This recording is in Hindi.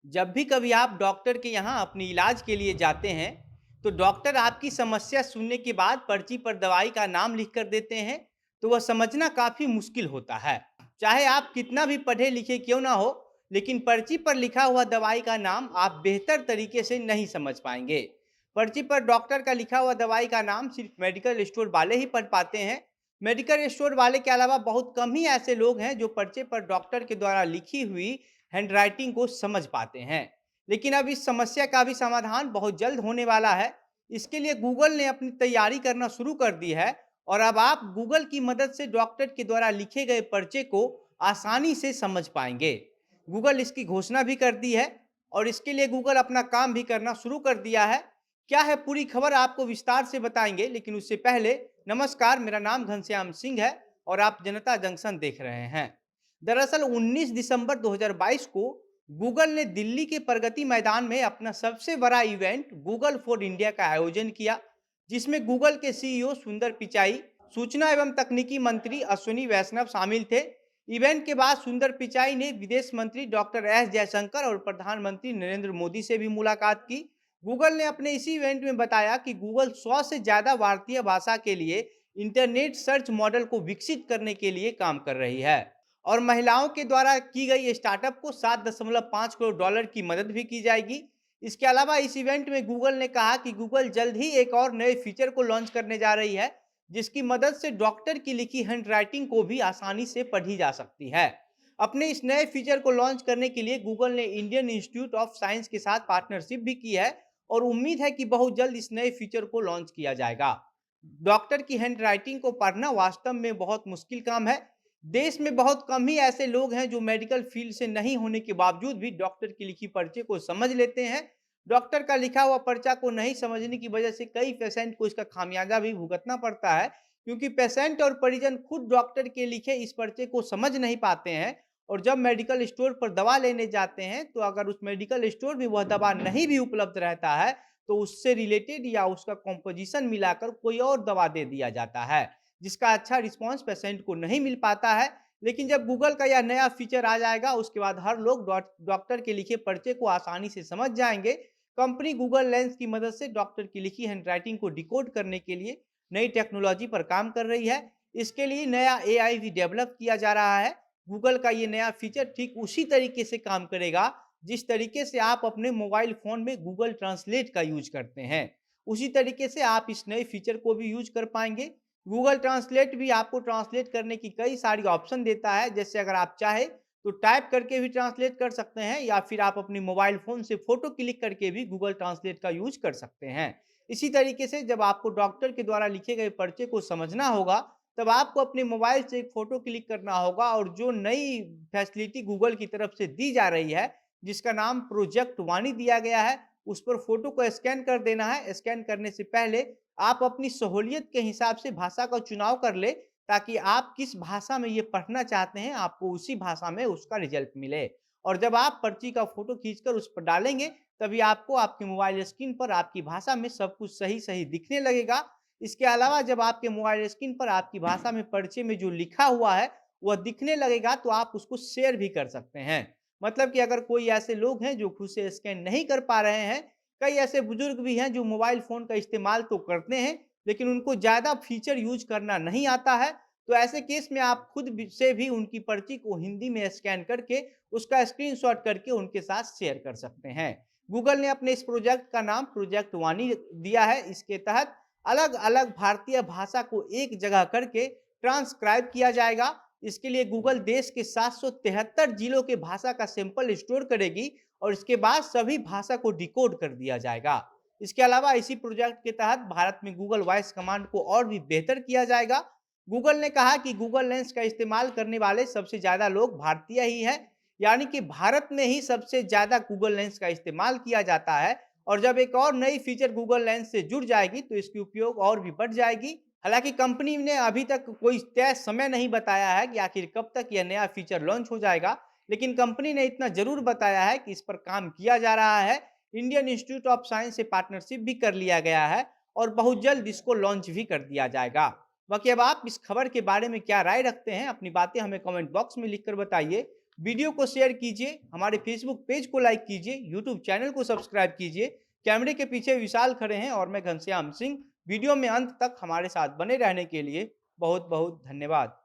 जब भी कभी आप डॉक्टर के यहाँ अपनी इलाज के लिए जाते हैं, तो डॉक्टर आपकी समस्या सुनने के बाद पर्ची पर दवाई का नाम लिख कर देते हैं, तो वह समझना काफ़ी मुश्किल होता है। चाहे आप कितना भी पढ़े लिखे क्यों ना हो, लेकिन पर्ची पर लिखा हुआ दवाई का नाम आप बेहतर तरीके से नहीं समझ पाएंगे। पर्ची पर डॉक्टर का लिखा हुआ दवाई का नाम सिर्फ मेडिकल स्टोर वाले ही पढ़ पाते हैं। मेडिकल स्टोर वाले के अलावा बहुत कम ही ऐसे लोग हैं जो पर्चे पर डॉक्टर के द्वारा लिखी हुई हैंडराइटिंग को समझ पाते हैं। लेकिन अब इस समस्या का भी समाधान बहुत जल्द होने वाला है। इसके लिए गूगल ने अपनी तैयारी करना शुरू कर दी है और अब आप गूगल की मदद से डॉक्टर के द्वारा लिखे गए पर्चे को आसानी से समझ पाएंगे। गूगल इसकी घोषणा भी कर दी है और इसके लिए गूगल अपना काम भी करना शुरू कर दिया है। क्या है पूरी खबर आपको विस्तार से बताएंगे, लेकिन उससे पहले नमस्कार, मेरा नाम घनश्याम सिंह है और आप जनता जंक्शन देख रहे हैं। दरअसल 19 दिसंबर 2022 को गूगल ने दिल्ली के प्रगति मैदान में अपना सबसे बड़ा इवेंट गूगल फॉर इंडिया का आयोजन किया, जिसमें गूगल के सीईओ सुंदर पिचाई, सूचना एवं तकनीकी मंत्री अश्विनी वैष्णव शामिल थे। इवेंट के बाद सुंदर पिचाई ने विदेश मंत्री डॉक्टर एस जयशंकर और प्रधानमंत्री नरेंद्र मोदी से भी मुलाकात की। गूगल ने अपने इसी इवेंट में बताया कि गूगल 100 से ज्यादा भारतीय भाषा के लिए इंटरनेट सर्च मॉडल को विकसित करने के लिए काम कर रही है और महिलाओं के द्वारा की गई स्टार्टअप को 7.5 करोड़ डॉलर की मदद भी की जाएगी। इसके अलावा इस इवेंट में गूगल ने कहा कि गूगल जल्द ही एक और नए फीचर को लॉन्च करने जा रही है, जिसकी मदद से डॉक्टर की लिखी हैंडराइटिंग को भी आसानी से पढ़ी जा सकती है। अपने इस नए फीचर को लॉन्च करने के लिए गूगल ने इंडियन इंस्टीट्यूट ऑफ साइंस के साथ पार्टनरशिप भी की है और उम्मीद है कि बहुत जल्द इस नए फीचर को लॉन्च किया जाएगा। डॉक्टर की हैंडराइटिंग को पढ़ना वास्तव में बहुत मुश्किल काम है। देश में बहुत कम ही ऐसे लोग हैं जो मेडिकल फील्ड से नहीं होने के बावजूद भी डॉक्टर की लिखी पर्चे को समझ लेते हैं। डॉक्टर का लिखा हुआ पर्चा को नहीं समझने की वजह से कई पेशेंट को इसका खामियाजा भी भुगतना पड़ता है, क्योंकि पेशेंट और परिजन खुद डॉक्टर के लिखे इस पर्चे को समझ नहीं पाते हैं और जब मेडिकल स्टोर पर दवा लेने जाते हैं, तो अगर उस मेडिकल स्टोर में वह दवा नहीं भी उपलब्ध रहता है, तो उससे रिलेटेड या उसका कॉम्पोजिशन मिलाकर कोई और दवा दे दिया जाता है, जिसका अच्छा रिस्पॉन्स पेशेंट को नहीं मिल पाता है। लेकिन जब गूगल का यह नया फीचर आ जाएगा, उसके बाद हर लोग डॉक्टर के लिखे पर्चे को आसानी से समझ जाएंगे। कंपनी गूगल लेंस की मदद से डॉक्टर की लिखी हैंडराइटिंग को डिकोड करने के लिए नई टेक्नोलॉजी पर काम कर रही है। इसके लिए नया एआई भी डेवलप किया जा रहा है। गूगल का ये नया फीचर ठीक उसी तरीके से काम करेगा जिस तरीके से आप अपने मोबाइल फ़ोन में गूगल ट्रांसलेट का यूज़ करते हैं। उसी तरीके से आप इस नए फीचर को भी यूज़ कर पाएँगे। गूगल ट्रांसलेट भी आपको ट्रांसलेट करने की कई सारी ऑप्शन देता है। जैसे अगर आप चाहें तो टाइप करके भी ट्रांसलेट कर सकते हैं या फिर आप अपने मोबाइल फ़ोन से फ़ोटो क्लिक करके भी गूगल ट्रांसलेट का यूज़ कर सकते हैं। इसी तरीके से जब आपको डॉक्टर के द्वारा लिखे गए पर्चे को समझना होगा, तब आपको अपने मोबाइल से एक फ़ोटो क्लिक करना होगा और जो नई फैसिलिटी गूगल की तरफ से दी जा रही है, जिसका नाम प्रोजेक्ट वाणी दिया गया है, उस पर फ़ोटो को स्कैन कर देना है। स्कैन करने से पहले आप अपनी सहूलियत के हिसाब से भाषा का चुनाव कर लें, ताकि आप किस भाषा में ये पढ़ना चाहते हैं, आपको उसी भाषा में उसका रिज़ल्ट मिले। और जब आप पर्ची का फ़ोटो खींचकर उस पर डालेंगे, तभी आपको आपके मोबाइल स्क्रीन पर आपकी भाषा में सब कुछ सही-सही दिखने लगेगा। इसके अलावा जब आपके मोबाइल स्क्रीन पर आपकी भाषा में पर्चे में जो लिखा हुआ है, वह दिखने लगेगा, तो आप उसको शेयर भी कर सकते हैं। मतलब कि अगर कोई ऐसे लोग हैं जो खुद से स्कैन नहीं कर पा रहे हैं, कई ऐसे बुजुर्ग भी हैं जो मोबाइल फ़ोन का इस्तेमाल तो करते हैं, लेकिन उनको ज़्यादा फीचर यूज़ करना नहीं आता है, तो ऐसे केस में आप खुद भी से भी उनकी पर्ची को हिंदी में स्कैन करके, उसका स्क्रीनशॉट करके उनके साथ शेयर कर सकते हैं। गूगल ने अपने इस प्रोजेक्ट का नाम प्रोजेक्ट वाणी दिया है। इसके तहत अलग-अलग भारतीय भाषा को एक जगह करके ट्रांसक्राइब किया जाएगा। इसके लिए गूगल देश के 773 जिलों के भाषा का सैंपल स्टोर करेगी और इसके बाद सभी भाषा को डिकोड कर दिया जाएगा। इसके अलावा इसी प्रोजेक्ट के तहत भारत में गूगल वॉइस कमांड को और भी बेहतर किया जाएगा। गूगल ने कहा कि गूगल लेंस का इस्तेमाल करने वाले सबसे ज़्यादा लोग भारतीय ही हैं, यानी कि भारत में ही सबसे ज़्यादा गूगल लेंस का इस्तेमाल किया जाता है और जब एक और नई फीचर गूगल लेंस से जुड़ जाएगी, तो इसकी उपयोग और भी बढ़ जाएगी। हालाँकि कंपनी ने अभी तक कोई तय समय नहीं बताया है कि आखिर कब तक यह नया फीचर लॉन्च हो जाएगा, लेकिन कंपनी ने इतना ज़रूर बताया है कि इस पर काम किया जा रहा है। इंडियन इंस्टीट्यूट ऑफ साइंस से पार्टनरशिप भी कर लिया गया है और बहुत जल्द इसको लॉन्च भी कर दिया जाएगा। बाकी अब आप इस खबर के बारे में क्या राय रखते हैं? अपनी बातें हमें कमेंट बॉक्स में लिखकर बताइए वीडियो को शेयर कीजिए, हमारे फेसबुक पेज को लाइक कीजिए, यूट्यूब चैनल को सब्सक्राइब कीजिए। कैमरे के पीछे विशाल खड़े हैं और मैं घनश्याम सिंह। वीडियो में अंत तक हमारे साथ बने रहने के लिए बहुत-बहुत धन्यवाद।